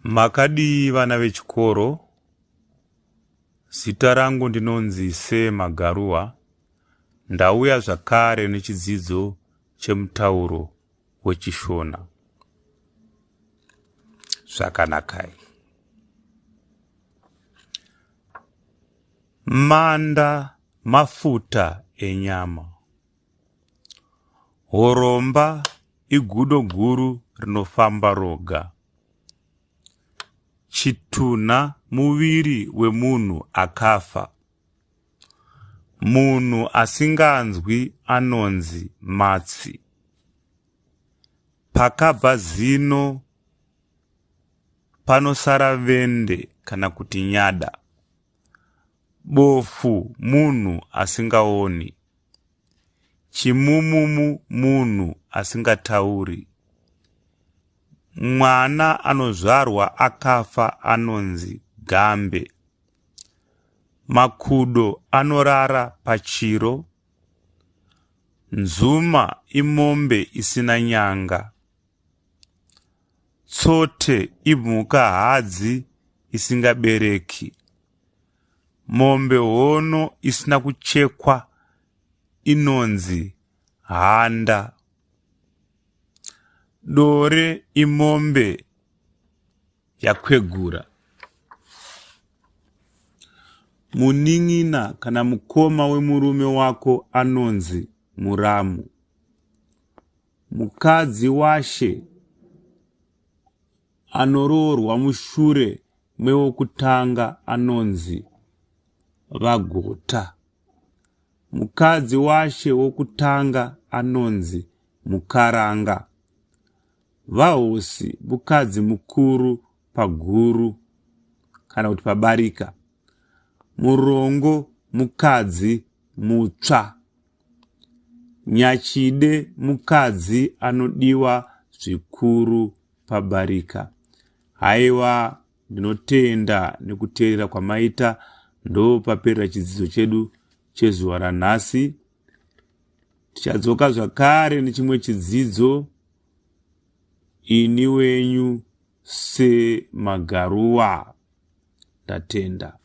Makadi vana vechikoro. Zita rangu ndinonzi Magaruwa. Ndauya zvakare nechidzidzo chemutauro wechishona. Zvakanakai. Manda mafuta enyama. Horomba igudo guru rinofamba roga. Chitunha muviri wemunhu akafa. Munhu asinganzwi anonzi matsi. Pakabva zino panosara vende kana kuti nyada. Bofu munhu asingaoni. Chimumumu munhu asingatauri. Mwana anozvarwa akafa anonzi gambe. Makudo anorara pachiro. Nzuma imombe isina nyanga. Tsote imhuka hadzi isingabereki. Mombe hono isina kuchekwa inonzi handa. Dore imombe yakwegura. Munin'ina kana mukoma wemurume wako anonzi muramu. Mukadzi washe anoroorwa mushure mewokutanga anonzi vagota. Mukadzi washe wokutanga anonzi mukaranga. Vahosi mukadzi mukuru paguru kana kuti pabarika. Murongo mukadzi mutsva. Nyachide mukadzi anodiwa zvikuru pabarika. Haiwa, ndinotenda nekuteerera kwamaita. Ndo paperera chidzidzo chedu chezuva ranhasi. Tichadzoka zvakare nechimwe chidzidzo. Ini wenyu Magaruwa. Ndatenda.